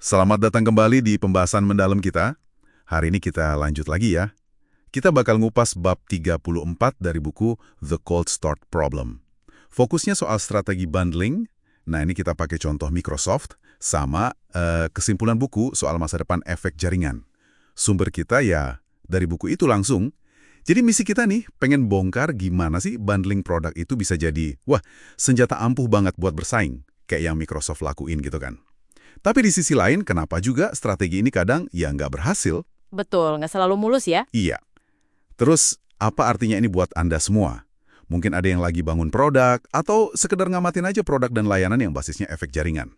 Selamat datang kembali di pembahasan mendalam kita. Hari ini kita lanjut lagi ya. Kita bakal ngupas bab 34 dari buku The Cold Start Problem. Fokusnya soal strategi bundling. Nah, ini kita pakai contoh Microsoft sama kesimpulan buku soal masa depan efek jaringan. Sumber kita ya dari buku itu langsung. Jadi misi kita nih pengen bongkar gimana sih bundling produk itu bisa jadi, senjata ampuh banget buat bersaing, kayak yang Microsoft lakuin gitu kan. Tapi di sisi lain, kenapa juga strategi ini kadang ya nggak berhasil? Betul, nggak selalu mulus ya. Iya. Terus, apa artinya ini buat Anda semua? Mungkin ada yang lagi bangun produk, atau sekedar ngamatin aja produk dan layanan yang basisnya efek jaringan.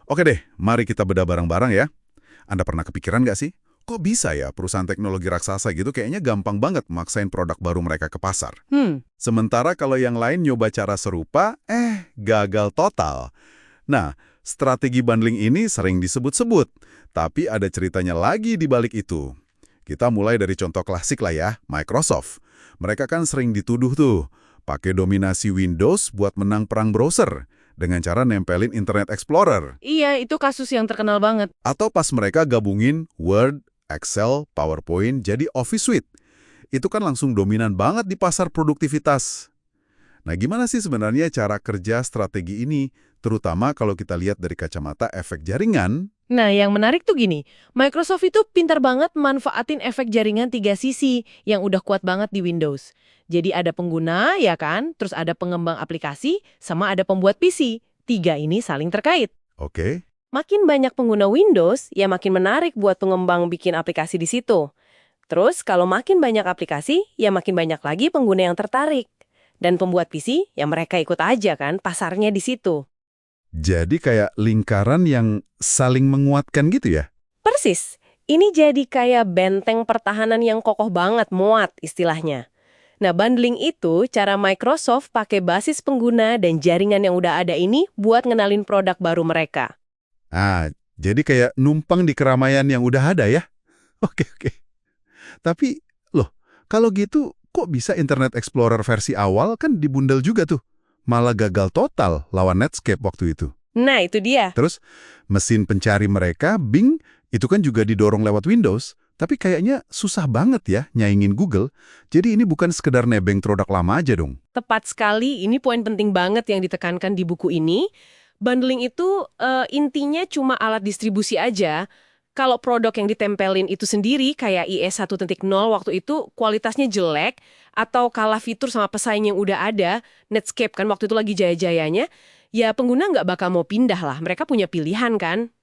Oke deh, mari kita bedah bareng-barang ya. Anda pernah kepikiran nggak sih? Kok bisa ya perusahaan teknologi raksasa gitu kayaknya gampang banget maksain produk baru mereka ke pasar? Sementara kalau yang lain nyoba cara serupa, gagal total. Nah, strategi bundling ini sering disebut-sebut, tapi ada ceritanya lagi di balik itu. Kita mulai dari contoh klasik lah ya, Microsoft. Mereka kan sering dituduh tuh, pakai dominasi Windows buat menang perang browser, dengan cara nempelin Internet Explorer. Iya, itu kasus yang terkenal banget. Atau pas mereka gabungin Word, Excel, PowerPoint jadi Office Suite. Itu kan langsung dominan banget di pasar produktivitas. Nah, gimana sih sebenarnya cara kerja strategi ini, terutama kalau kita lihat dari kacamata efek jaringan? Nah, yang menarik tuh gini, Microsoft itu pintar banget manfaatin efek jaringan 3 sisi yang udah kuat banget di Windows. Jadi ada pengguna, ya kan? Terus ada pengembang aplikasi, sama ada pembuat PC. 3 ini saling terkait. Oke. Makin banyak pengguna Windows, ya makin menarik buat pengembang bikin aplikasi di situ. Terus, kalau makin banyak aplikasi, ya makin banyak lagi pengguna yang tertarik. Dan pembuat PC, ya mereka ikut aja kan, pasarnya di situ. Jadi kayak lingkaran yang saling menguatkan gitu ya? Persis, ini jadi kayak benteng pertahanan yang kokoh banget, muat istilahnya. Nah, bundling itu cara Microsoft pakai basis pengguna dan jaringan yang udah ada ini buat ngenalin produk baru mereka. Jadi kayak numpang di keramaian yang udah ada ya? Oke. Tapi, loh, kalau gitu kok bisa Internet Explorer versi awal kan dibundel juga tuh? Malah gagal total lawan Netscape waktu itu. Nah, itu dia. Terus, mesin pencari mereka, Bing, itu kan juga didorong lewat Windows, tapi kayaknya susah banget ya nyaingin Google. Jadi ini bukan sekedar nebeng produk lama aja dong. Tepat sekali, ini poin penting banget yang ditekankan di buku ini. Bundling itu intinya cuma alat distribusi aja. Kalau produk yang ditempelin itu sendiri, kayak IS 1.0 waktu itu kualitasnya jelek, atau kalah fitur sama pesaing yang udah ada, Netscape kan waktu itu lagi jaya-jayanya, ya pengguna nggak bakal mau pindah lah, mereka punya pilihan kan.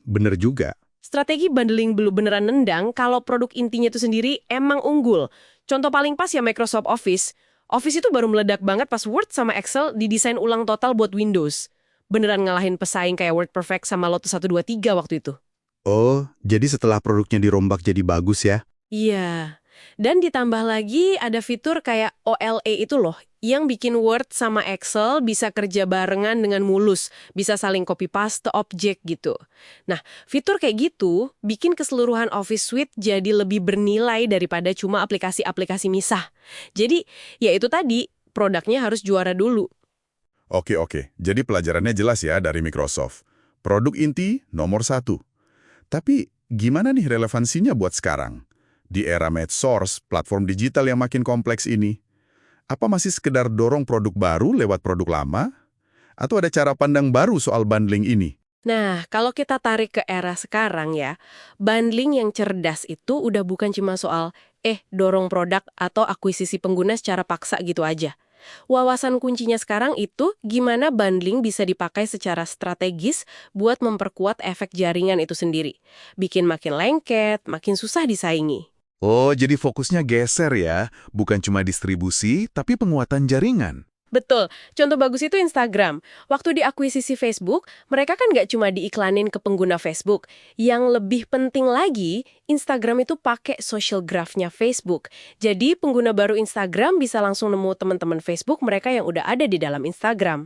Bener juga. Strategi bundling belum beneran nendang kalau produk intinya itu sendiri emang unggul. Contoh paling pas ya Microsoft Office. Office itu baru meledak banget pas Word sama Excel didesain ulang total buat Windows. Beneran ngalahin pesaing kayak WordPerfect sama Lotus 123 waktu itu. Oh, jadi setelah produknya dirombak jadi bagus ya? Iya. Dan ditambah lagi ada fitur kayak OLE itu loh, yang bikin Word sama Excel bisa kerja barengan dengan mulus, bisa saling copy-paste objek gitu. Nah, fitur kayak gitu bikin keseluruhan Office Suite jadi lebih bernilai daripada cuma aplikasi-aplikasi misah. Jadi, ya itu tadi, produknya harus juara dulu. Oke. Jadi pelajarannya jelas ya dari Microsoft. Produk inti nomor 1. Tapi gimana nih relevansinya buat sekarang? Di era medsos, platform digital yang makin kompleks ini, apa masih sekedar dorong produk baru lewat produk lama? Atau ada cara pandang baru soal bundling ini? Nah, kalau kita tarik ke era sekarang ya, bundling yang cerdas itu udah bukan cuma soal dorong produk atau akuisisi pengguna secara paksa gitu aja. Wawasan kuncinya sekarang itu gimana bundling bisa dipakai secara strategis buat memperkuat efek jaringan itu sendiri. Bikin makin lengket, makin susah disaingi. Oh, jadi fokusnya geser ya, bukan cuma distribusi, tapi penguatan jaringan. Betul, contoh bagus itu Instagram. Waktu diakuisisi Facebook, mereka kan nggak cuma diiklanin ke pengguna Facebook. Yang lebih penting lagi, Instagram itu pakai social graph-nya Facebook. Jadi pengguna baru Instagram bisa langsung nemu teman-teman Facebook mereka yang udah ada di dalam Instagram.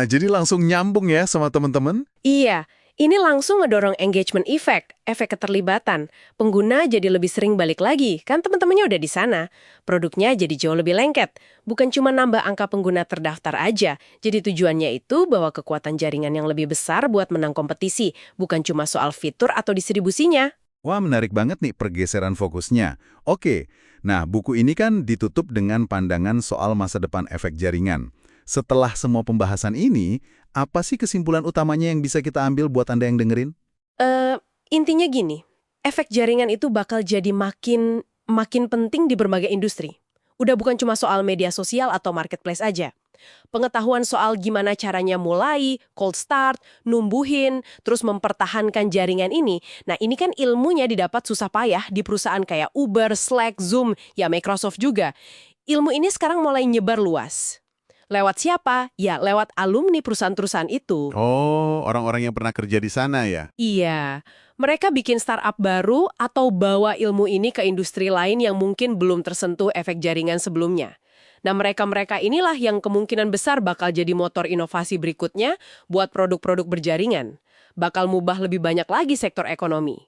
Jadi langsung nyambung ya sama teman-teman? Iya, Ini langsung ngedorong engagement effect, efek keterlibatan. Pengguna jadi lebih sering balik lagi, kan teman-temannya udah di sana. Produknya jadi jauh lebih lengket. Bukan cuma nambah angka pengguna terdaftar aja. Jadi tujuannya itu bawa kekuatan jaringan yang lebih besar buat menang kompetisi, bukan cuma soal fitur atau distribusinya. Wah, menarik banget nih pergeseran fokusnya. Oke, nah buku ini kan ditutup dengan pandangan soal masa depan efek jaringan. Setelah semua pembahasan ini, apa sih kesimpulan utamanya yang bisa kita ambil buat Anda yang dengerin? Eh, Intinya gini, efek jaringan itu bakal jadi makin penting di berbagai industri. Udah bukan cuma soal media sosial atau marketplace aja. Pengetahuan soal gimana caranya mulai, cold start, numbuhin, terus mempertahankan jaringan ini. Nah, ini kan ilmunya didapat susah payah di perusahaan kayak Uber, Slack, Zoom, ya Microsoft juga. Ilmu ini sekarang mulai nyebar luas. Lewat siapa? Ya, lewat alumni perusahaan-perusahaan itu. Oh, orang-orang yang pernah kerja di sana ya? Iya, mereka bikin startup baru atau bawa ilmu ini ke industri lain yang mungkin belum tersentuh efek jaringan sebelumnya. Nah, mereka-mereka inilah yang kemungkinan besar bakal jadi motor inovasi berikutnya buat produk-produk berjaringan. Bakal mubah lebih banyak lagi sektor ekonomi.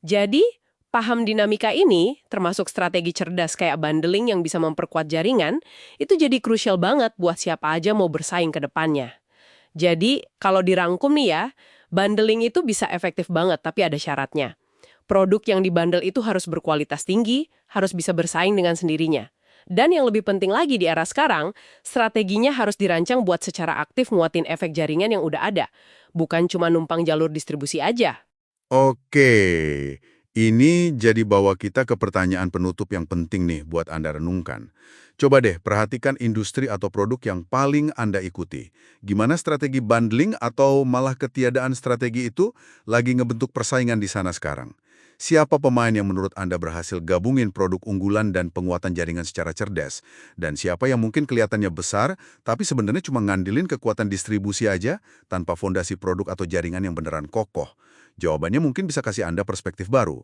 Jadi, paham dinamika ini, termasuk strategi cerdas kayak bundling yang bisa memperkuat jaringan, itu jadi krusial banget buat siapa aja mau bersaing ke depannya. Jadi, kalau dirangkum nih ya, bundling itu bisa efektif banget, tapi ada syaratnya. Produk yang dibundle itu harus berkualitas tinggi, harus bisa bersaing dengan sendirinya. Dan yang lebih penting lagi di era sekarang, strateginya harus dirancang buat secara aktif nguatin efek jaringan yang udah ada. Bukan cuma numpang jalur distribusi aja. Oke, ini jadi bawa kita ke pertanyaan penutup yang penting nih buat Anda renungkan. Coba deh perhatikan industri atau produk yang paling Anda ikuti. Gimana strategi bundling atau malah ketiadaan strategi itu lagi ngebentuk persaingan di sana sekarang? Siapa pemain yang menurut Anda berhasil gabungin produk unggulan dan penguatan jaringan secara cerdas? Dan siapa yang mungkin kelihatannya besar, tapi sebenarnya cuma ngandelin kekuatan distribusi aja tanpa fondasi produk atau jaringan yang beneran kokoh? Jawabannya mungkin bisa kasih Anda perspektif baru.